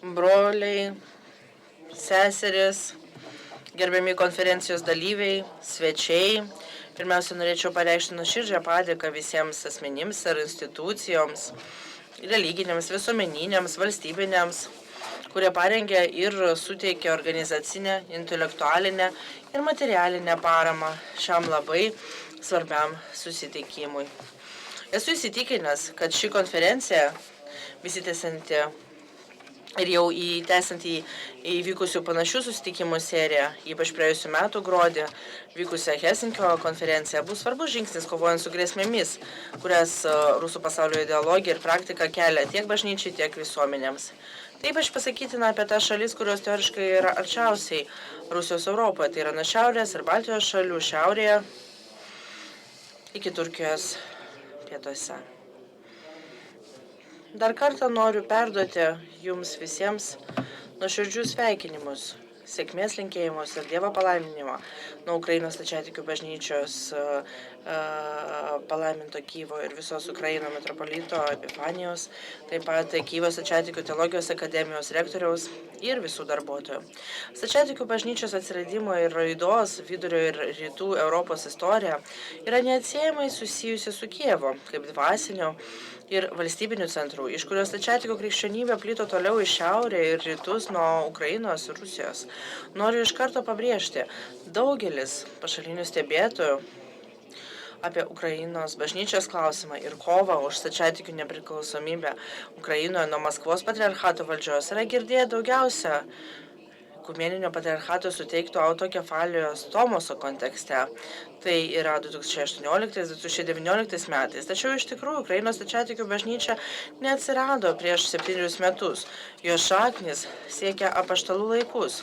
broliai, seserys, gerbiami konferencijos dalyviai, svečiai. Pirmiausia, norėčiau pareikšti nuoširdžią padėką visiems asmenims ir institucijoms, religinėms, visuomeniniams, valstybinėms, kurie parengė ir suteikė organizacinę, intelektualinę ir materialinę paramą šiam labai svarbiam susitikimui. Esu įsitikinęs, kad ši konferencija, besitęsianti ir jau tęsiant įvykusių panašių susitikimų seriją, ypač praėjusiu metu gruodį vykusią Helsinkio konferenciją, bus svarbus žingsnis kovojant su grėsmėmis, kurias rusų pasaulio ideologija ir praktika kelia tiek bažnyčiai, tiek visuomenėms. Taip aš pasakytina apie tas šalis, kurios teoriškai yra arčiausiai Rusijos Europoje, tai yra nuo Šiaurės ir Baltijos šalių šiaurėje iki Turkijos pietuose. Dar kartą noriu perduoti jums visiems nuoširdžius sveikinimus, sėkmės linkėjimus ir Dievo palaiminimą nuo Ukrainos stačiatikių bažnyčios palaiminto Kyjivo ir visos Ukraino metropolito Epifanijos, taip pat Kyjivo stačiatikių teologijos akademijos rektoriaus ir visų darbuotojų. Stačiatikių bažnyčios atsiradimo ir raidos vidurio ir rytų Europos istorija yra neatsiejamai susijusi su Kijevo kaip dvasiniu ir valstybinių centrų, iš kurios stačiatikių krikščionybė plito toliau į šiaurę ir rytus nuo Ukrainos ir Rusijos. Noriu iš karto pabrėžti, daugelis pašalinių stebėtojų apie Ukrainos bažnyčios klausimą ir kovą už stačiatikių nepriklausomybę Ukrainoje nuo Maskvos patriarchato valdžios yra girdėję daugiausia ekumeninio patriarchato suteikto autokefalijos Tomoso kontekste. Tai yra 2018-2019 metais. Tačiau iš tikrųjų Ukrainos stačiatikių bažnyčia neatsirado prieš 7 metus. Jos šaknis siekia apaštalų laikus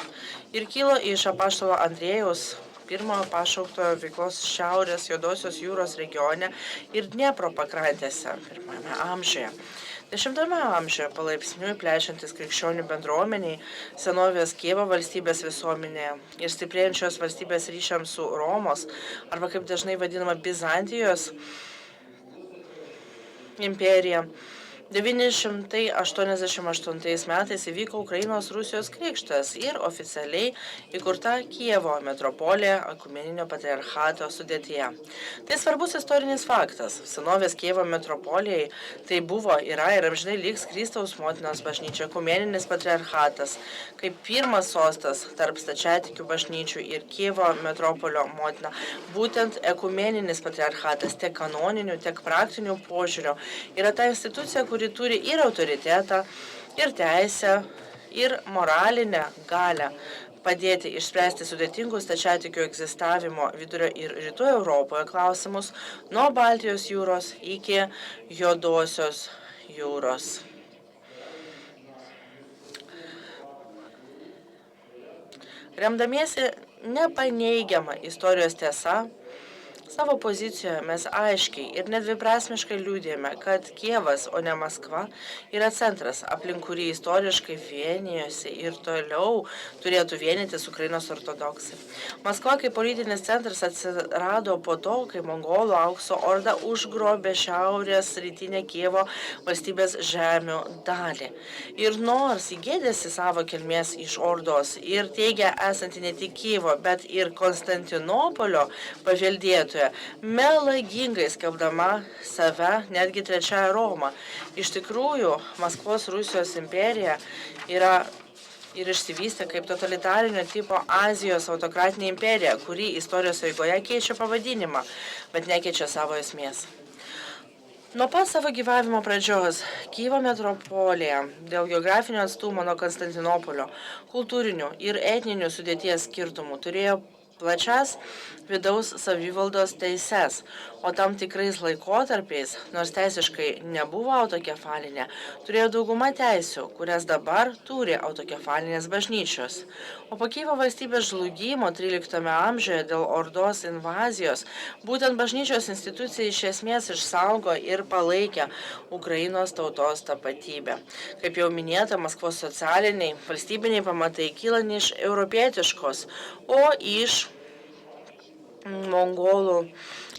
ir kilo iš apaštalo Andriejaus pirmojo pašauktojo veiklos Šiaurės Juodosios jūros regione ir Dniepro pakrantėse pirmame amžiuje. 10 amžiuje palaipsniui plečiantis krikščionių bendruomeniai, senovės Kijevo valstybės visuomenėje ir stiprėjančios valstybės ryšiams su Romos, arba kaip dažnai vadinama Bizantijos imperija, 988 metais įvyko Ukrainos Rusijos krikštas ir oficialiai įkurta Kijevo metropolija ekumeninio patriarchato sudėtyje. Tai svarbus istorinis faktas. Senovės Kijevo metropolijai tai buvo, yra ir amžinai liks Kristaus motinos bažnyčia, ekumeninis patriarchatas, kaip pirmas sostas tarp stačiatikių bažnyčių ir Kijevo metropolio motina. Būtent ekumeninis patriarchatas tiek kanoninių, tiek praktinių požiūrių yra ta institucija, kuri turi ir autoritetą, ir teisę, ir moralinę galią padėti išspręsti sudėtingus stačiatikių egzistavimo vidurio ir rytų Europoje klausimus nuo Baltijos jūros iki Juodosios jūros. Remdamiesi nepaneigiamą istorijos tiesą, savo pozicijoje mes aiškiai ir nedviprasmiškai liūdėjome, kad Kijevas, o ne Maskva, yra centras, aplink kurį istoriškai vienijosi ir toliau turėtų vienytis Ukrainos ortodoksai. Maskva kaip politinis centras atsirado po to, kai mongolų aukso orda užgrobė šiaurės rytinę Kijevo valstybės žemių dalį. Ir nors įgėdėsi savo kilmės iš ordos ir teigia esanti ne tik Kijevo, bet ir Konstantinopolio paveldėtoja, melagingai skelbdama save netgi trečiąją Romą. Iš tikrųjų, Maskvos Rusijos imperija yra ir išsivystė kaip totalitarinio tipo Azijos autokratinė imperija, kuri istorijos eigoje keičia pavadinimą, bet nekeičia savo esmės. Nuo pat savo gyvavimo pradžios Kijevo metropolija dėl geografinio atstumo nuo Konstantinopolio, kultūrinių ir etninių sudėties skirtumų turėjo plačias vidaus savivaldos teises, o tam tikrais laikotarpiais, nors teisiškai nebuvo autokefalinė, turėjo dauguma teisių, kurias dabar turi autokefalinės bažnyčios. O po Kijevo valstybės žlugimo 13 amžiuje dėl ordos invazijos, būtent bažnyčios institucija iš esmės išsaugo ir palaikė Ukrainos tautos tapatybę. Kaip jau minėta, Maskvos socialiniai, valstybiniai pamatai kyla ne iš europietiškos, o iš mongolų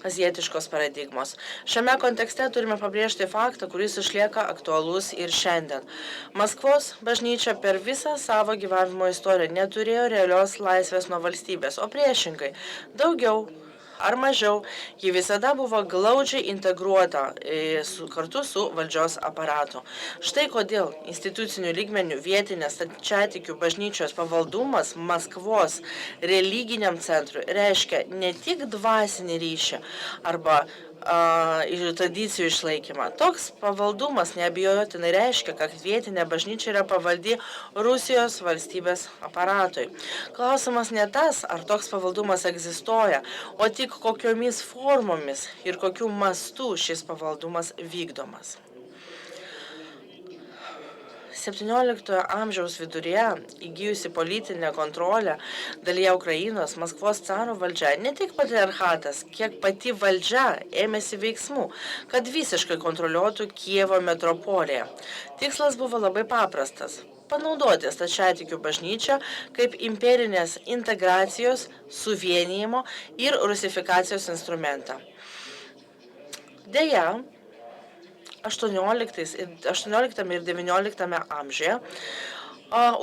azijietiškos paradigmos. Šiame kontekste turime pabrėžti faktą, kuris išlieka aktualus ir šiandien. Maskvos bažnyčia per visą savo gyvavimo istoriją neturėjo realios laisvės nuo valstybės, o priešingai daugiau ar mažiau, ji visada buvo glaudžiai integruota kartu su valdžios aparatu. Štai kodėl institucinių lygmenių vietinės stačiatikių bažnyčios pavaldumas Maskvos religiniam centrui reiškia ne tik dvasinį ryšį arba tradicijų išlaikymą. Toks pavaldumas neabejotinai reiškia, kad vietinė bažnyčia yra pavaldi Rusijos valstybės aparatui. Klausimas ne tas, ar toks pavaldumas egzistuoja, o tik kokiomis formomis ir kokiu mastu šis pavaldumas vykdomas. 17 amžiaus viduryje įgijusi politinę kontrolę dalyje Ukrainos, Maskvos caro valdžia, ne tik patriarchatas, kiek pati valdžia ėmėsi veiksmų, kad visiškai kontroliuotų Kijevo metropoliją. Tikslas buvo labai paprastas – panaudoti stačiatikių bažnyčią kaip imperinės integracijos, suvienijimo ir rusifikacijos instrumentą. Deja, 18 ir 19 amžiuje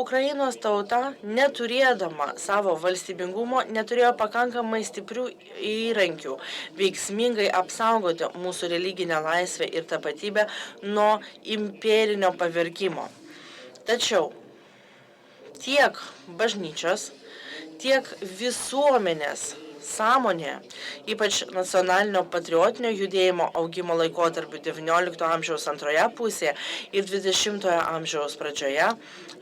Ukrainos tauta, neturėdama savo valstybingumo, neturėjo pakankamai stiprių įrankių veiksmingai apsaugoti mūsų religinę laisvę ir tapatybę nuo imperinio pavergimo. Tačiau tiek bažnyčios, tiek visuomenės sąmonė, ypač nacionalinio patriotinio judėjimo augimo laikotarpiu XIX amžiaus antroje pusėje ir XX amžiaus pradžioje,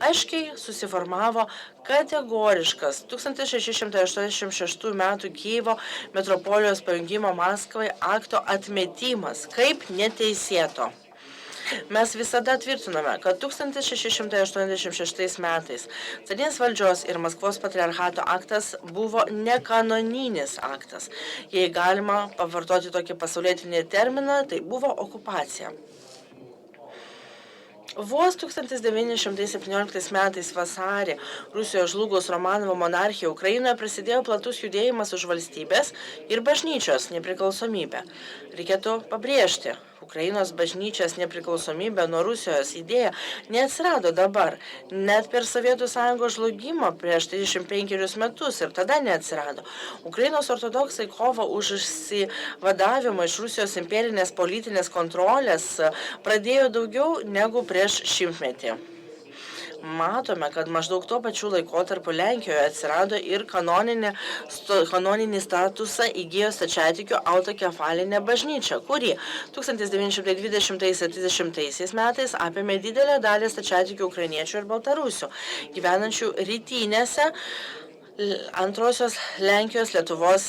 aiškiai susiformavo kategoriškas 1686 m. Kijevo metropolijos pajungimo Maskvai akto atmetimas kaip neteisėto. Mes visada tvirtiname, kad 1686 metais carinės valdžios ir Maskvos patriarchato aktas buvo nekanoninis aktas. Jei galima pavartoti tokį pasaulietinį terminą, tai buvo okupacija. Vos 1917 metais vasarį Rusijos žlugus Romanovo monarchijai Ukrainoje prasidėjo platus judėjimas už valstybės ir bažnyčios nepriklausomybę. Reikėtų pabrėžti, Ukrainos bažnyčios nepriklausomybė nuo Rusijos idėja neatsirado dabar, net per Sovietų sąjungos žlugimą prieš 35 metus ir tada neatsirado. Ukrainos ortodoksai kovą už išsivadavimą iš Rusijos imperinės politinės kontrolės pradėjo daugiau negu prieš šimtmetį. Matome, kad maždaug tuo pačiu laikotarpiu Lenkijoje atsirado ir kanoninį statusą įgijo stačiatikių autokefalinė bažnyčia, kuri 1920–30 metais apėmė didelę dalį stačiatikių ukrainiečių ir baltarusių, gyvenančių rytinėse antrosios Lenkijos Lietuvos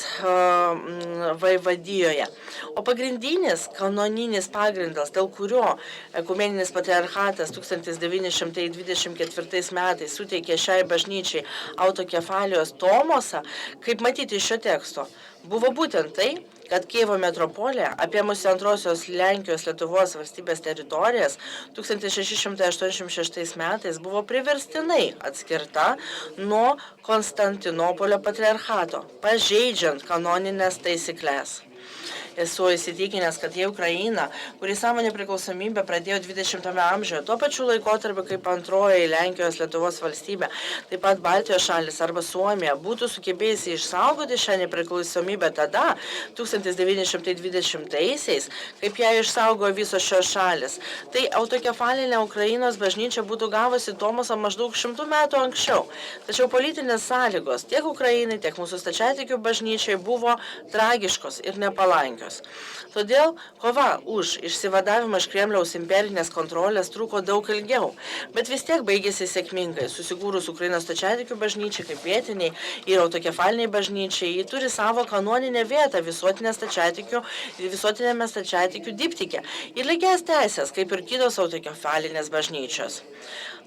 vaivadijoje. O pagrindinis kanoninis pagrindas, dėl kurio ekumeninis patriarchatas 1924 metais suteikė šiai bažnyčiai autokefalijos tomosą, kaip matyti iš šio teksto, buvo būtent tai, kad Kijevo metropolija, apėmusi antrosios Lenkijos Lietuvos valstybės teritorijas 1686 metais buvo priverstinai atskirta nuo Konstantinopolio patriarchato, pažeidžiant kanoninės taisyklės. Esu įsitikinęs, kad jei Ukraina, kuri savo nepriklausomybę pradėjo 20 amžiuje, tuo pačiu laikotarpiu kaip antroji Lenkijos Lietuvos valstybė, taip pat Baltijos šalis arba Suomija, būtų sugebėjusi išsaugoti šią nepriklausomybę tada, 1920-aisiais, kaip ją išsaugojo visos šios šalis, tai autokefalinė Ukrainos bažnyčia būtų gavusi tomosą maždaug 100 metų anksčiau. Tačiau politinės sąlygos tiek Ukrainai, tiek mūsų stačiatikių bažnyčiai buvo tragiškos ir nepalankios. Todėl kova už išsivadavimą iš Kremliaus imperinės kontrolės truko daug ilgiau, bet vis tiek baigėsi sėkmingai. Susikūrus Ukrainos stačiatikių bažnyčiai kaip vietiniai ir autokefaliniai bažnyčiai, ji turi savo kanoninę vietą visuotinėme stačiatikių diptike ir lygias teisės, kaip ir kitos autokefalinės bažnyčios.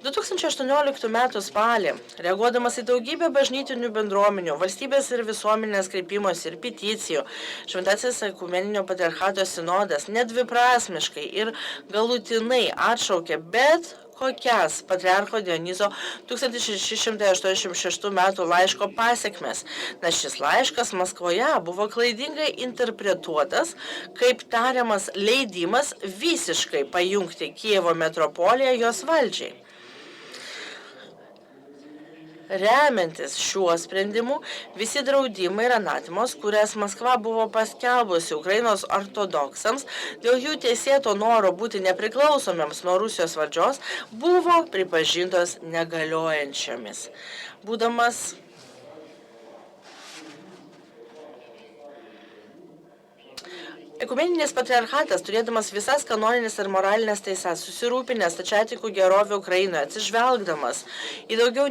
2018 m. spalį, reaguodamas į daugybę bažnytinių bendruomenių, valstybės ir visuomenės kreipimosi ir peticijų, Šventasis ekumeninio patriarchato sinodas nedviprasmiškai ir galutinai atšaukė bet kokias patriarcho Dionizo 1686 m. laiško pasekmes, nes šis laiškas Maskvoje buvo klaidingai interpretuotas kaip tariamas leidimas visiškai pajungti Kijevo metropoliją jos valdžiai. Remiantis šiuo sprendimu, visi draudimai ir anatimos, kurias Maskva buvo paskelbusi Ukrainos ortodoksams dėl jų teisėto noro būti nepriklausomiems nuo Rusijos valdžios, buvo pripažintos negaliojančiomis. Būdamas Ekumeninis patriarchatas, turėdamas visas kanoninės ir moralinės teisės, susirūpinęs stačiatikų gerovę Ukrainoje, atsižvelgdamas į daugiau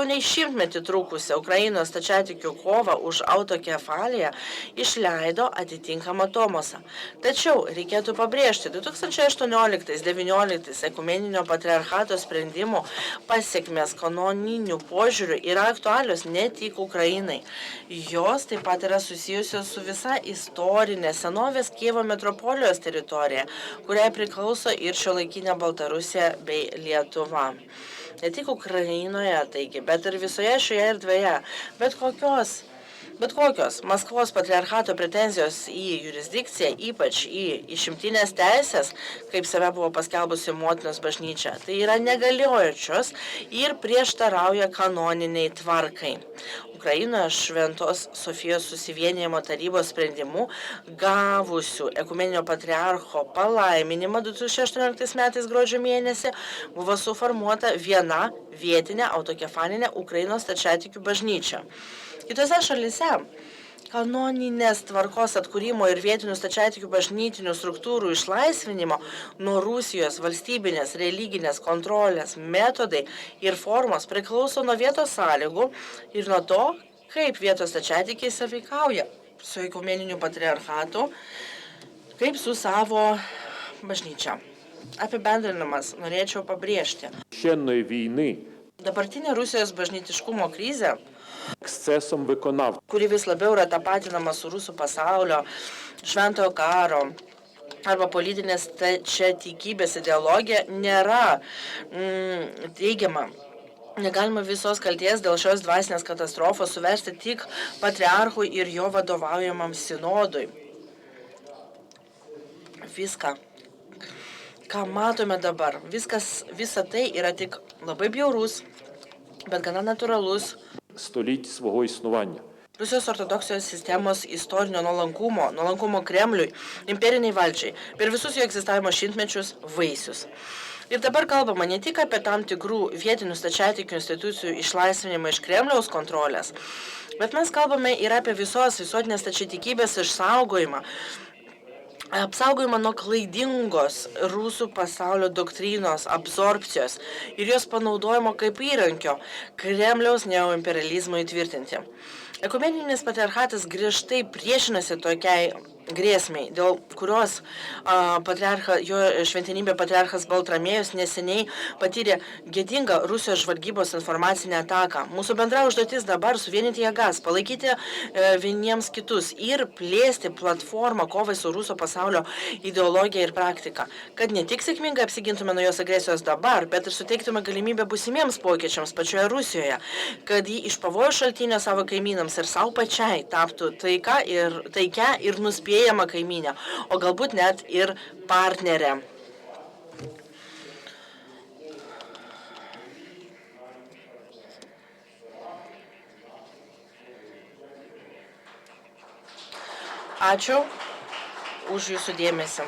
nei šimtmetį trukusią Ukrainos stačiatikių kovą už autokefaliją, išleido atitinkamą tomosą. Tačiau reikėtų pabrėžti, 2018-2019 ekumeninio patriarchato sprendimų pasiekmės kanoninių požiūrių yra aktualios ne tik Ukrainai. Jos taip pat yra susijusios su visa istorinė senovės Kijevo metropolijos teritorija, kuriai priklauso ir šiuolaikinė Baltarusija bei Lietuva. Ne tik Ukrainoje, taigi, bet ir visoje šioje erdvėje, bet kokios Maskvos patriarchato pretenzijos į jurisdikciją, ypač į išimtinės teisės, kaip save buvo paskelbusi motinos bažnyčia, tai yra negaliojančios ir prieštarauja kanoniniai tvarkai. Ukrainoje Šventos Sofijos susivienijimo tarybos sprendimu gavusių ekumeninio patriarcho palaiminimą 2018 metais gruodžio mėnesį buvo suformuota viena vietinė autokefalinė Ukrainos stačiatikių bažnyčia. Kitose šalise kanoninės tvarkos atkūrimo ir vietinių stačiatikių bažnytinių struktūrų išlaisvinimo nuo Rusijos valstybinės religinės kontrolės metodai ir formos priklauso nuo vietos sąlygų ir nuo to, kaip vietos stačiatikiai sąveikauja su ekumeniniu patriarchatu, kaip su savo bažnyčia. Apibendrinamas norėčiau pabrėžti. Dabartinė Rusijos bažnytiškumo krizė, kuri vis labiau yra tapatinama su rusų pasaulio, šventojo karo arba politinės stačiatikybės ideologija, nėra teigiama. Negalima visos kalties dėl šios dvasinės katastrofos suversti tik patriarchui ir jo vadovaujamam sinodui. Viską, ką matome dabar, visa tai yra tik labai bjaurus, bet gana natūralus століть свого існування. Rusijos ortodoksijos sistemos istorinio nuolankumo Kremliui, imperiniai valdžiai, per visus jo egzistavimo šimtmečius vaisius. Ir dabar kalbama ne tik apie tam tikrų vietinių stačiatikių institucijų išlaisvinimą iš Kremliaus kontrolės, bet mes kalbame ir apie visuotinės stačiatikybės išsaugojimą, apsaugojimą nuo klaidingos rusų pasaulio doktrinos absorpcijos ir jos panaudojimo kaip įrankio Kremliaus neoimperializmui įtvirtinti. Ekumeninis patriarchatas griežtai priešinasi tokiai grėsmiai, dėl kurios jo šventenybė patriarchas Baltramiejus neseniai patyrė gėdingą Rusijos žvalgybos informacinę ataką. Mūsų bendra užduotis dabar suvienyti jėgas, palaikyti vieniems kitus ir plėsti platformą kovai su Rusų pasaulio ideologija ir praktika, kad ne tik sėkmingai apsigintume nuo jos agresijos dabar, bet ir suteiktume galimybę būsimiems pokyčiams pačioje Rusijoje, kad ji iš pavojų šaltinio savo kaimynams ir savo pačiai taptų taikia ir nuspėjama kaimynė, o galbūt net ir partnerė. Ačiū už jūsų dėmesį.